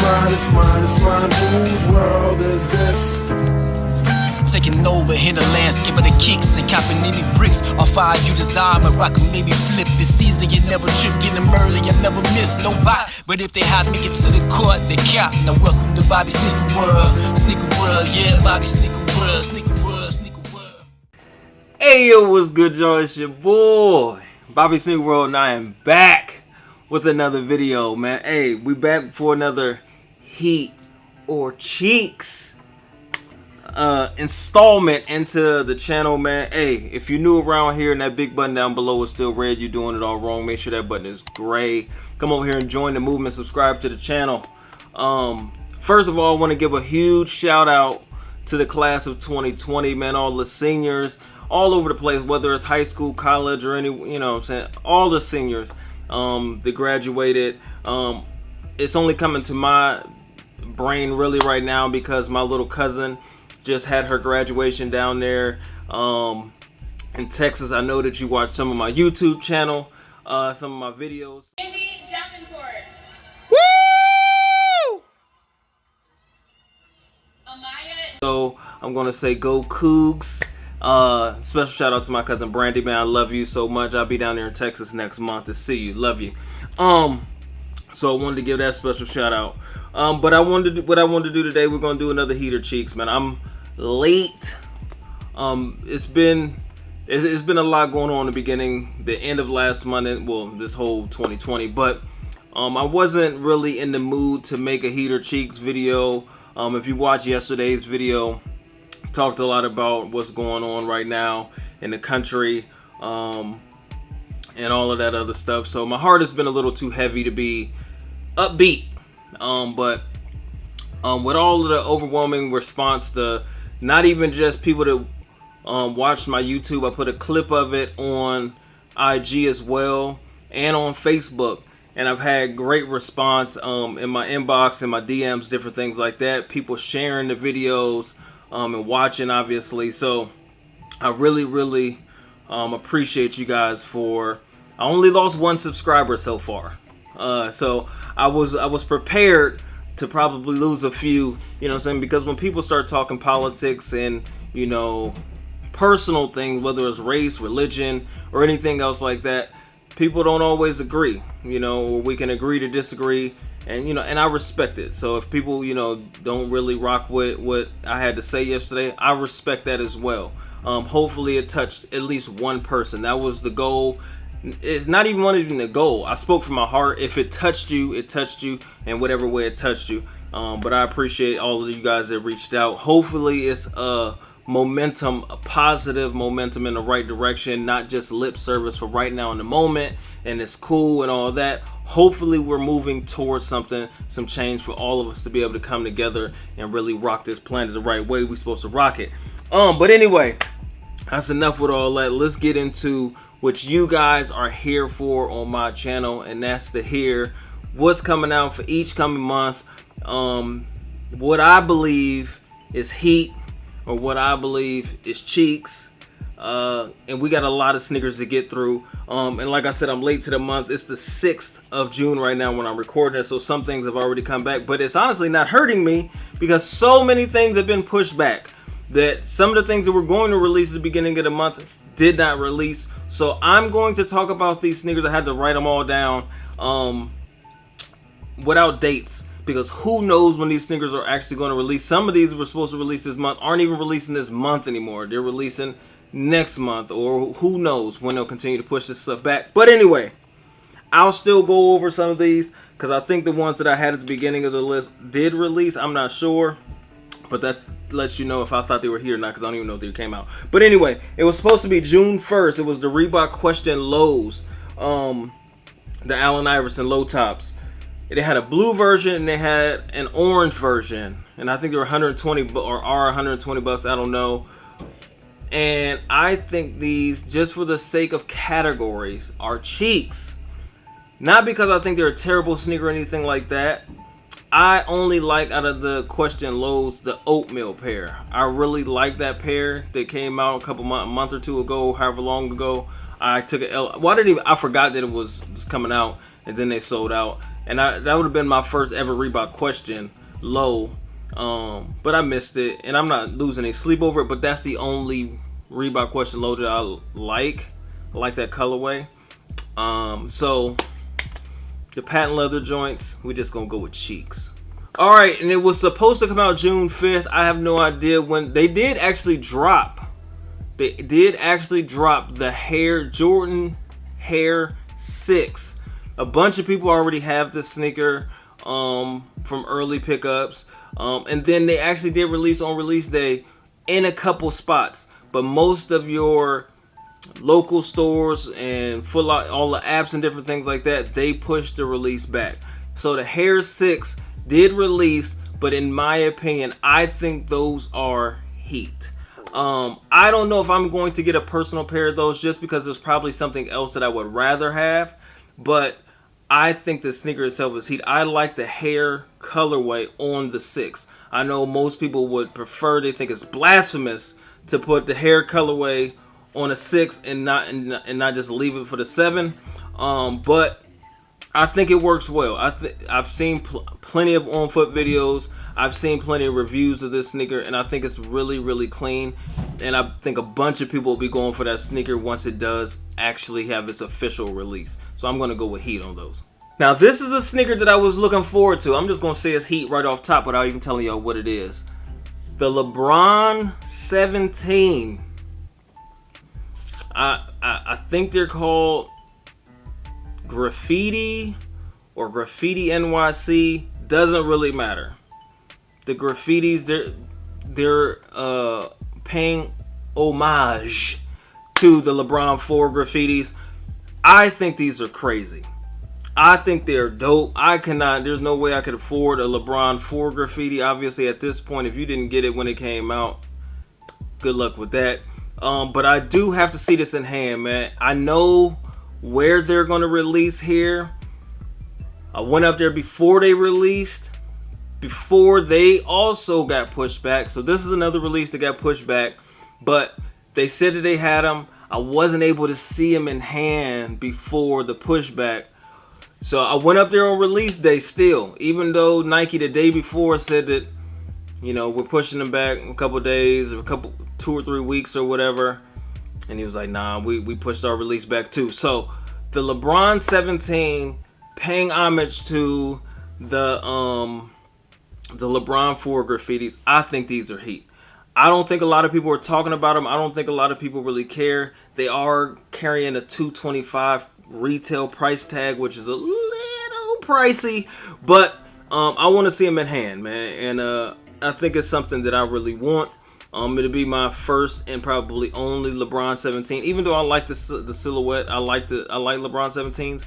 it's mine. Whose world is this? Taking over in the landscape of the kicks and copping any bricks off fire you desire, but rock maybe flip. It's easy, you never trip, get them early, you never miss no bite. But if they hot, make it to the court, they cap. Now welcome to Bobby Sneaker World, yeah, Bobby Sneaker World, Sneaker World. Hey yo, what's good, y'all? It's your boy, Bobby Sneaker World, and I am back with another video, man. Hey, we back for another Heat or Cheeks installment into the channel, man. Hey, if you're new around here and that big button down below is still red, you're doing it all wrong. Make sure that button is gray. Come over here and join the movement, subscribe to the channel. First of all, I want to give a huge shout out to the class of 2020, man. All the seniors all over the place, whether it's high school, college, or any, you know what I'm saying, all the seniors that graduated. It's only coming to my brain really right now because my little cousin just had her graduation down there in Texas. I know that you watch some of my YouTube channel, some of my videos. Woo! So I'm gonna say go Cougs. Special shout out to my cousin Brandy, man. I love you so much. I'll be down there in Texas next month to see you. Love you. So I wanted to give that special shout out. But what I wanted to do today, we're gonna do another Heat or Cheeks, man. I'm late. It's been a lot going on in the beginning, the end of last month, and well, this whole 2020. But I wasn't really in the mood to make a Heat or Cheeks video. If you watched yesterday's video, talked a lot about what's going on right now in the country, and all of that other stuff. So my heart has been a little too heavy to be upbeat. But with all of the overwhelming response, not even just people that watched my YouTube, I put a clip of it on IG as well and on Facebook, and I've had great response in my inbox, in my DMs, different things like that. People sharing the videos and watching, obviously. So I really appreciate you guys for. I only lost one subscriber so far, so I was prepared to probably lose a few, you know what I'm saying, because when people start talking politics and, you know, personal things, whether it's race, religion, or anything else like that, people don't always agree, you know, or we can agree to disagree, and, you know, and I respect it. So if people, you know, don't really rock with what I had to say yesterday, I respect that as well. Hopefully it touched at least one person. That was the goal. It's not even the goal. I spoke from my heart. If it touched you, it touched you in whatever way it touched you. But I appreciate all of you guys that reached out. Hopefully it's a momentum, a positive momentum in the right direction, not just lip service for right now in the moment, and it's cool and all that. Hopefully we're moving towards something, some change for all of us to be able to come together and really rock this planet the right way we're supposed to rock it. But anyway, that's enough with all that. Let's get into what you guys are here for on my channel, and that's to hear what's coming out for each coming month, what I believe is heat, or what I believe is cheeks, and we got a lot of sneakers to get through, and like I said, I'm late to the month. It's the 6th of June right now when I'm recording it, so some things have already come back, but it's honestly not hurting me because so many things have been pushed back that some of the things that were going to release at the beginning of the month did not release. So I'm going to talk about these sneakers. I had to write them all down without dates, because who knows when these sneakers are actually going to release. Some of these were supposed to release this month aren't even releasing this month anymore. They're releasing next month, or who knows when they'll continue to push this stuff back. But anyway, I'll still go over some of these because I think the ones that I had at the beginning of the list did release. I'm not sure, but that lets you know if I thought they were here or not, because I don't even know if they came out. But anyway, it was supposed to be June 1st. It was the Reebok Question Lows, the Allen Iverson low tops. They had a blue version and they had an orange version, and I think they were 120 or are 120 bucks. I don't know. And I think these, just for the sake of categories, are cheeks. Not because I think they're a terrible sneaker or anything like that. I only like, out of the Question Lows, the oatmeal pair. I really like that pair. They came out a month or two ago, however long ago. I took it. Well, I forgot that it was coming out, and then they sold out. And that would have been my first ever Reebok question, Lowe. But I missed it, and I'm not losing any sleep over it. But that's the only Reebok question Lowe that I like. I like that colorway. So the patent leather joints, we just gonna go with cheeks. All right, and it was supposed to come out June 5th. I have no idea when. They did actually drop. They did actually drop the Jordan Hair 6. A bunch of people already have this sneaker from early pickups. And then they actually did release on release day in a couple spots. But most of your local stores and all the apps and different things like that, they pushed the release back. So the Hair 6 did release, but in my opinion, I think those are heat. I don't know if I'm going to get a personal pair of those just because there's probably something else that I would rather have. But I think the sneaker itself is heat. I like the hair colorway on the 6. I know most people would prefer, they think it's blasphemous to put the hair colorway on a 6 and not just leave it for the 7. But I think it works well. I've seen plenty of on-foot videos. I've seen plenty of reviews of this sneaker, and I think it's really, really clean. And I think a bunch of people will be going for that sneaker once it does actually have its official release. So I'm going to go with heat on those. Now, this is a sneaker that I was looking forward to. I'm just going to say it's heat right off top without even telling y'all what it is. The Lebron 17. I think they're called Graffiti or Graffiti NYC. Doesn't really matter. The graffitis, they're paying homage to the LeBron 4 graffitis. I think these are crazy. I think they're dope. There's no way I could afford a LeBron 4 graffiti. Obviously, at this point, if you didn't get it when it came out, good luck with that. But I do have to see this in hand, man. I know where they're going to release here. I went up there before they released. Before they also got pushed back. So this is another release that got pushed back. But they said that they had them. I wasn't able to see them in hand before the pushback. So I went up there on release day still. Even though Nike the day before said that, you know, we're pushing them back a couple days, or 2 or 3 weeks or whatever. And he was like, nah, we pushed our release back too. So the LeBron 17 paying homage to the LeBron 4 graffitis. I think these are heat. I don't think a lot of people are talking about them. I don't think a lot of people really care. They are carrying a $225 retail price tag, which is a little pricey, but I want to see them in hand, man. And I think it's something that I really want. It'll be my first and probably only LeBron 17. Even though I like the silhouette, I like LeBron 17s.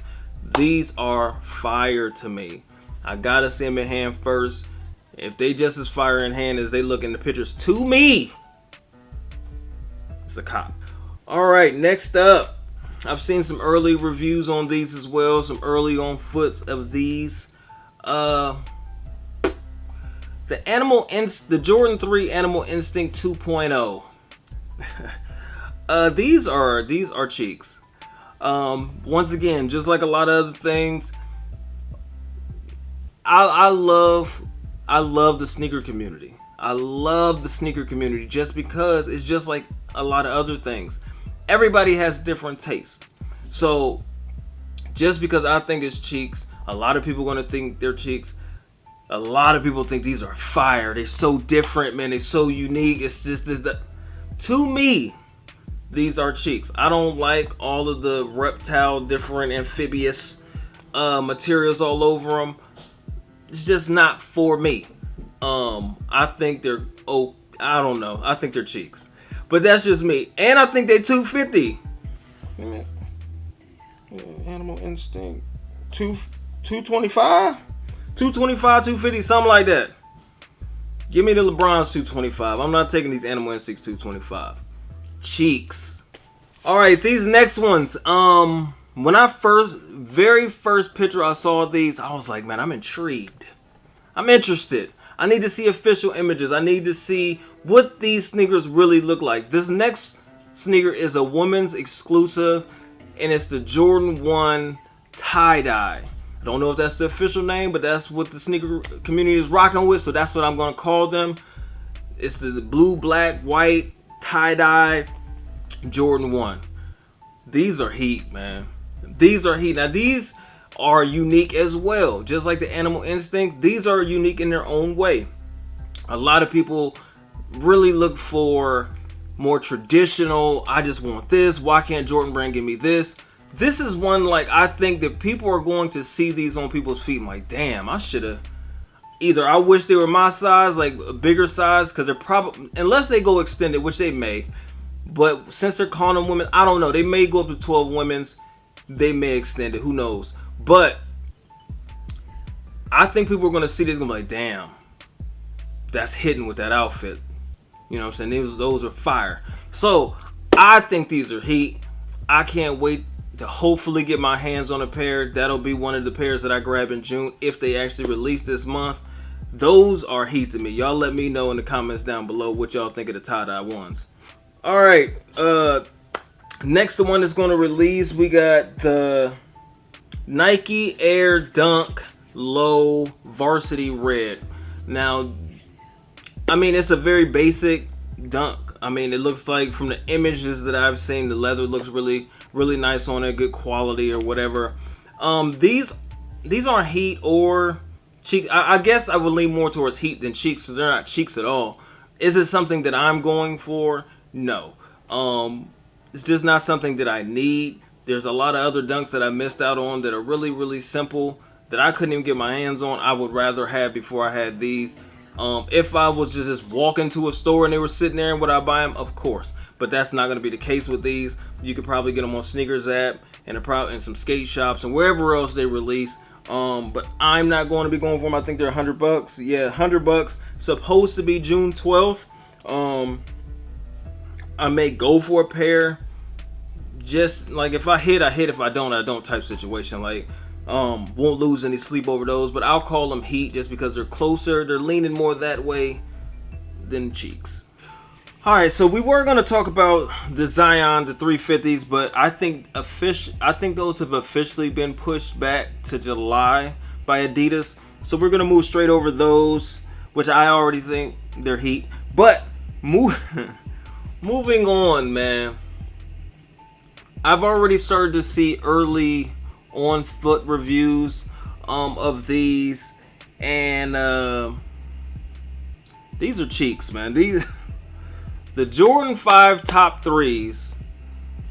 These are fire to me. I gotta see them in hand first. If they just as fire in hand as they look in the pictures to me, it's a cop. All right, next up, I've seen some early reviews on these as well. Some early on foots of these. The Jordan 3 Animal Instinct 2.0. These are cheeks. Once again, just like a lot of other things, I love the sneaker community. I love the sneaker community just because it's just like a lot of other things. Everybody has different tastes. So just because I think it's cheeks, a lot of people are going to think they're cheeks. A lot of people think these are fire. They're so different, man. They're so unique. It's just to me, these are cheeks. I don't like all of the reptile, different amphibious materials all over them. It's just not for me. I think they're I don't know. I think they're cheeks. But that's just me. And I think they're $250. Animal Instinct. $225? $225, $250, something like that. Give me the LeBron's $225. I'm not taking these Animal Instincts $225. Cheeks. Alright, these next ones. When I very first picture I saw these, I was like, man, I'm intrigued. I'm interested. I need to see official images. I need to see what these sneakers really look like. This next sneaker is a woman's exclusive, and it's the Jordan 1 tie-dye. I don't know if that's the official name, but that's what the sneaker community is rocking with, so that's what I'm gonna call them. It's the blue, black, white, tie-dye Jordan 1. These are heat, man. These are heat. Now these are unique as well. Just like the Animal Instinct, these are unique in their own way. A lot of people really look for more traditional, I just want this, why can't Jordan Brand give me this? This is one, like, I think that people are going to see these on people's feet and like, damn, I should have, either I wish they were my size, like a bigger size, because they're probably, unless they go extended, which they may, but since they're calling them women, I don't know, they may go up to 12 women's, they may extend it, who knows. But I think people are going to see this and be like, damn, that's hitting with that outfit. You know what I'm saying? Those are fire. So I think these are heat. I can't wait to hopefully get my hands on a pair. That'll be one of the pairs that I grab in June if they actually release this month. Those are heat to me. Y'all let me know in the comments down below what y'all think of the tie-dye ones. All right. Next, the one that's going to release, we got the Nike Air Dunk Lowe Varsity Red. Now, I mean, it's a very basic dunk. I mean, it looks like from the images that I've seen, the leather looks really, really nice on it, good quality or whatever. These aren't heat or cheek. I guess I would lean more towards heat than cheeks, so they're not cheeks at all. Is it something that I'm going for? No. It's just not something that I need. There's a lot of other dunks that I missed out on that are really, really simple that I couldn't even get my hands on. I would rather have before I had these. If I was just walking to a store and they were sitting there, and would I buy them? Of course. But that's not going to be the case with these. You could probably get them on Sneakers app and some skate shops and wherever else they release. But I'm not going to be going for them. I think they're $100. Yeah, $100. Supposed to be June 12th. I may go for a pair. Just like if I hit, I hit. If I don't type situation. Like, won't lose any sleep over those. But I'll call them heat just because they're closer. They're leaning more that way than cheeks. All right, so we were going to talk about the Zion, the 350s, but I think those have officially been pushed back to July by Adidas. So we're going to move straight over those, which I already think they're heat. But moving on, man. I've already started to see early on foot reviews of these, and these are cheeks, man. The Jordan 5 top 3s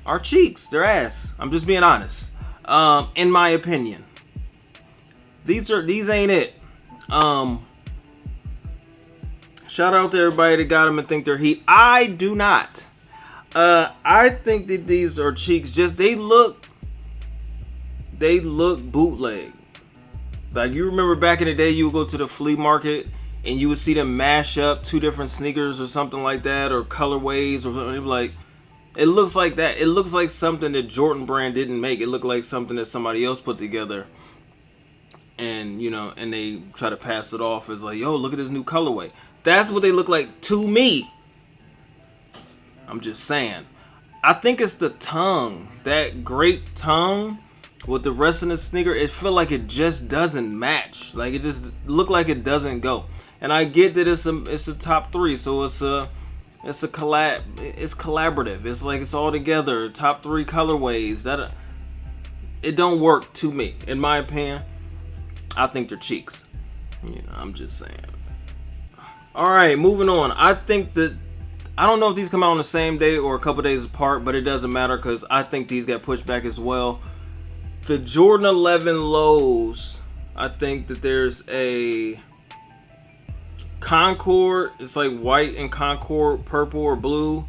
are cheeks. They're ass. I'm just being honest. In my opinion, these ain't it. Shout out to everybody that got them and think they're heat. I do not. I think that these are cheeks. Just they look bootleg. Like, you remember back in the day, you would go to the flea market and you would see them mash up two different sneakers or something like that, or colorways or something. Like, it looks like that. It looks like something that Jordan Brand didn't make. It looked like something that somebody else put together, and and they try to pass it off as like, yo, look at this new colorway. That's what they look like to me. I'm just saying. I think it's the tongue, that grape tongue with the rest of the sneaker. It feel like it just doesn't match. Like, it just look like it doesn't go. And I get that it's a top 3, so it's a collab. It's collaborative. It's like it's all together. Top 3 colorways. That it don't work to me, in my opinion. I think they're cheeks. I'm just saying. All right, moving on. I think that. I don't know if these come out on the same day or a couple days apart, but it doesn't matter because I think these got pushed back as well. The Jordan 11 Lows, I think that there's a Concord. It's like white and Concord purple or blue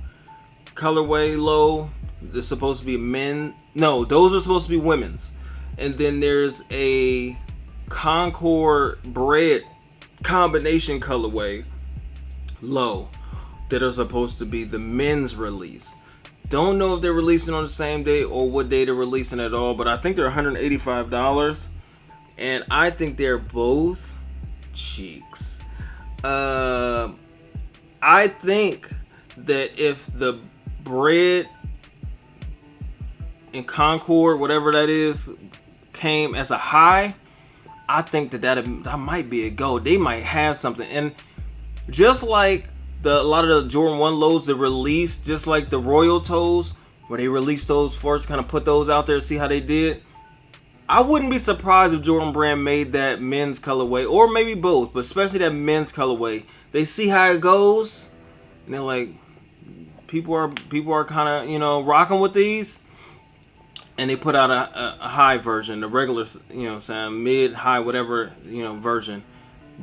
colorway Low. It's supposed to be men. No, those are supposed to be women's. And then there's a Concord bread combination colorway Low that are supposed to be the men's release. Don't know if they're releasing on the same day or what day they're releasing at all, but I think they're $185, and I think they're both cheeks. I think that if the bread in Concord, whatever that is, came as a high, I think that might be a go. They might have something. And just like a lot of the Jordan 1 lows that released, just like the Royal Toes, where they released those first, kind of put those out there, see how they did. I wouldn't be surprised if Jordan Brand made that men's colorway, or maybe both, but especially that men's colorway. They see how it goes, and they're like, people are kind of, you know, rocking with these, and they put out a high version, the regular, you know what I'm saying, mid, high, whatever, you know, version.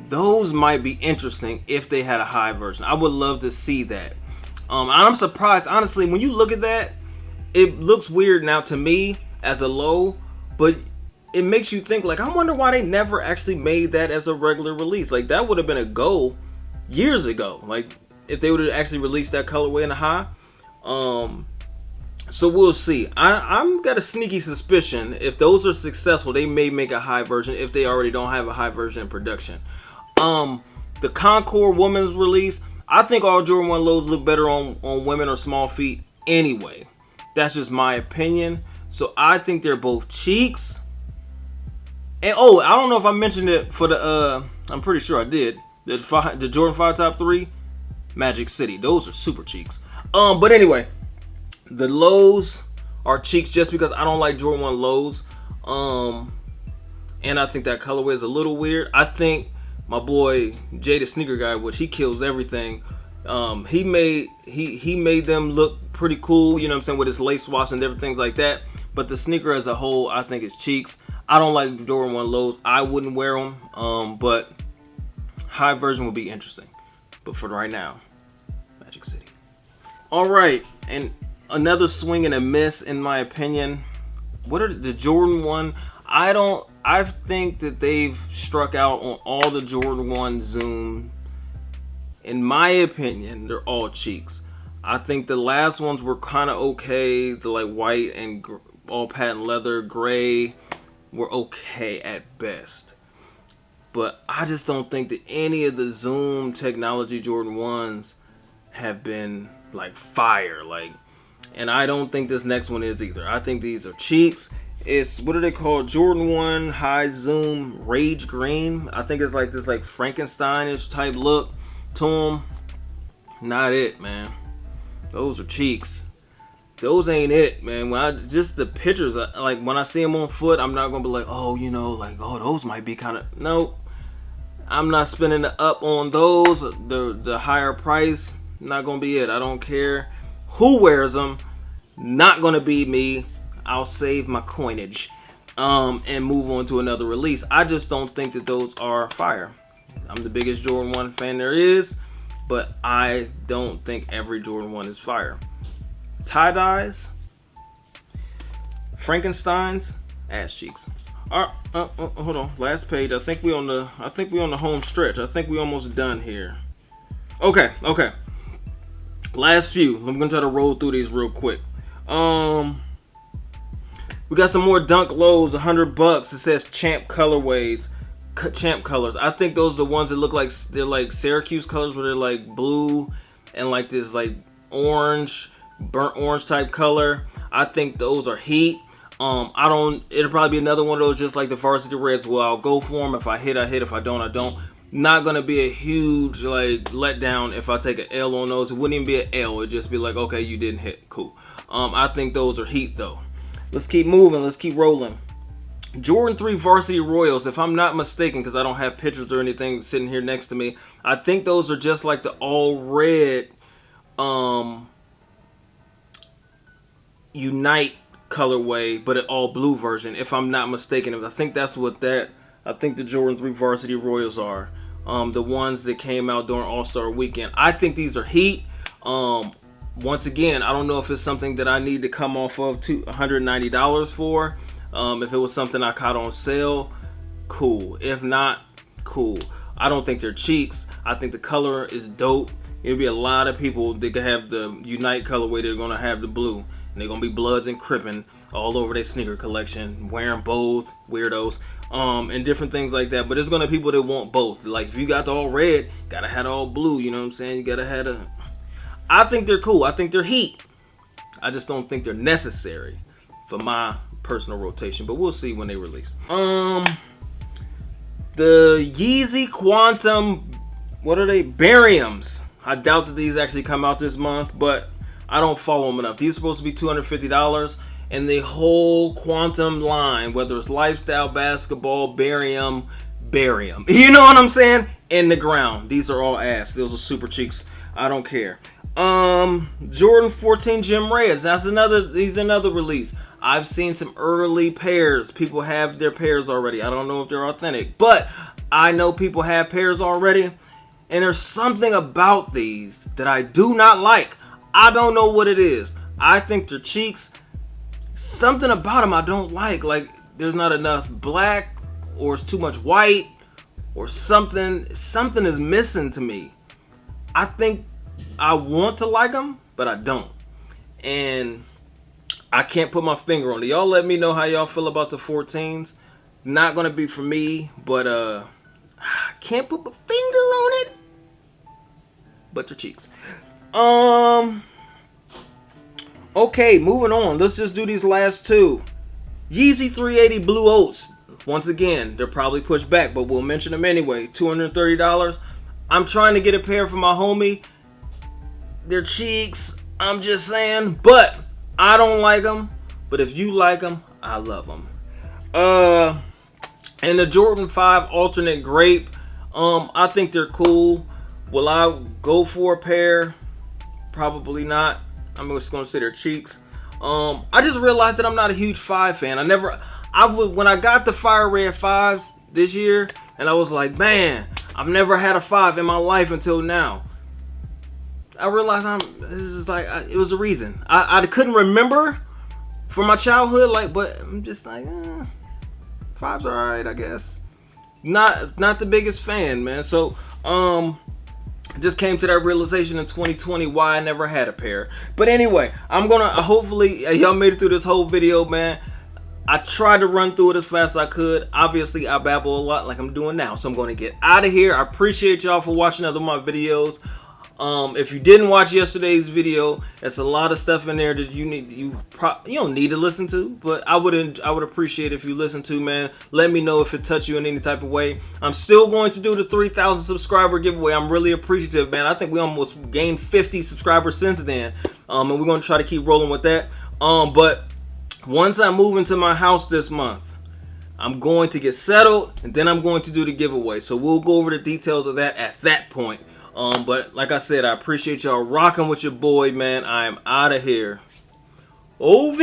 Those might be interesting if they had a high version. I would love to see that. I'm surprised, honestly, when you look at that, it looks weird now to me as a low, but it makes you think, like, I wonder why they never actually made that as a regular release. Like, that would have been a go years ago, like, if they would have actually released that colorway in a high. So we'll see. I'm got a sneaky suspicion if those are successful, they may make a high version if they already don't have a high version in production. The Concord women's release, I think all Jordan 1 lows look better on women or small feet anyway. That's just my opinion. So I think they're both cheeks. And oh, I don't know if I mentioned it for the I'm pretty sure I did. The Jordan 5 Top 3 Magic City. Those are super cheeks. But anyway, the lows are cheeks just because I don't like Jordan 1 lows. And I think that colorway is a little weird. I think my boy Jay the sneaker guy, which he kills everything, he made them look pretty cool, you know what I'm saying, with his lace swaps and different things like that. But the sneaker as a whole, I think is cheeks. I don't like Jordan 1 lows. I wouldn't wear them. But high version would be interesting. But for right now, Magic City. All right, and another swing and a miss in my opinion. What are the Jordan 1? I think that they've struck out on all the Jordan 1 Zoom. In my opinion, they're all cheeks. I think the last ones were kind of okay. The like white and all patent leather, gray, were okay at best. But I just don't think that any of the Zoom technology Jordan 1s have been like fire. Like, and I don't think this next one is either. I think these are cheeks. It's, what are they called? Jordan 1 High Zoom Rage Green. I think it's like this like Frankenstein-ish type look to them. Not it, man. Those are cheeks. Those ain't it, man. When I just the pictures, like when I see them on foot, I'm not gonna be like, oh, you know, like, oh, those might be kind of. Nope. I'm not spending the up on those. The higher price, not gonna be it. I don't care who wears them. Not gonna be me. I'll save my coinage and move on to another release. I just don't think that those are fire. I'm the biggest Jordan 1 fan there is, but I don't think every Jordan 1 is fire. Tie-dyes, Frankensteins, ass cheeks. All right, hold on. Last page. I think we on the home stretch. I think we almost done here. Okay. Last few. I'm gonna try to roll through these real quick. We got some more Dunk Lows, $100. It says Champ colorways, Champ colors. I think those are the ones that look like they're like Syracuse colors, where they're like blue and like this like orange, burnt orange type color. I think those are heat. It'll probably be another one of those just like the Varsity Reds. Well, I'll go for them. If I hit, I hit. If I don't, I don't. Not gonna be a huge like letdown if I take an L on those. It wouldn't even be an L. It'd just be like, okay, you didn't hit. Cool. I think those are heat though. Let's keep moving. Let's keep rolling. Jordan 3 Varsity Royals, if I'm not mistaken, because I don't have pictures or anything sitting here next to me, I think those are just like the all red Unite colorway, but an all blue version, if I'm not mistaken. I think that's what I think the Jordan 3 Varsity Royals are. The ones that came out during All-Star Weekend. I think these are heat. Once again, I don't know if it's something that I need to come off of $190 for. If it was something I caught on sale, cool. If not, cool. I don't think they're cheeks. I think the color is dope. It'll be a lot of people that could have the Unite colorway. They're gonna have the blue, and they're gonna be Bloods and Crippin' all over their sneaker collection, wearing both, weirdos, and different things like that. But there's gonna be people that want both. Like if you got the all red, gotta have the all blue. You know what I'm saying? You gotta have the. I think they're cool. I think they're heat. I just don't think they're necessary for my personal rotation. But we'll see when they release. The Yeezy Quantum, what are they? Bariums. I doubt that these actually come out this month, but I don't follow them enough. These are supposed to be $250, and the whole Quantum line, whether it's lifestyle, basketball, barium. You know what I'm saying? In the ground. These are all ass. Those are super cheeks. I don't care. Jordan 14 Jim Reyes. He's another release. I've seen some early pairs. People have their pairs already. I don't know if they're authentic, but I know people have pairs already. And there's something about these that I do not like. I don't know what it is. I think they're cheeks. Something about them I don't like. Like there's not enough black, or it's too much white, or something. Something is missing to me. I think I want to like them, but I don't. And I can't put my finger on it. Y'all let me know how y'all feel about the 14s. Not gonna be for me, but I can't put my finger on it. But your cheeks. Okay, moving on. Let's just do these last two. Yeezy 380 Blue Oats. Once again, they're probably pushed back, but we'll mention them anyway. $230. I'm trying to get a pair for my homie. They're cheeks. I'm just saying, but I don't like them. But if you like them, I love them. And the Jordan 5 alternate Grape. I think they're cool. Will I go for a pair? Probably not. I'm just gonna say they're cheeks. I just realized that I'm not a huge 5 fan. When I got the Fire Red 5s this year, and I was like, man, I've never had a 5 in my life until now. I realized it was a reason. I couldn't remember from my childhood, but I'm just like, 5s are alright, I guess. Not the biggest fan, man. So, I just came to that realization in 2020 why I never had a pair. But anyway, I'm gonna hopefully y'all made it through this whole video, man. I tried to run through it as fast as I could. Obviously, I babble a lot like I'm doing now, so I'm going to get out of here. I appreciate y'all for watching other of my videos. If you didn't watch yesterday's video, there's a lot of stuff in there that you don't need to listen to, but I would appreciate if you listen to, man. Let me know if it touched you in any type of way. I'm still going to do the 3,000 subscriber giveaway. I'm really appreciative, man. I think we almost gained 50 subscribers since then, and we're going to try to keep rolling with that. But once I move into my house this month, I'm going to get settled, and then I'm going to do the giveaway. So we'll go over the details of that at that point. But like I said, I appreciate y'all rocking with your boy, man. I am out of here. OV!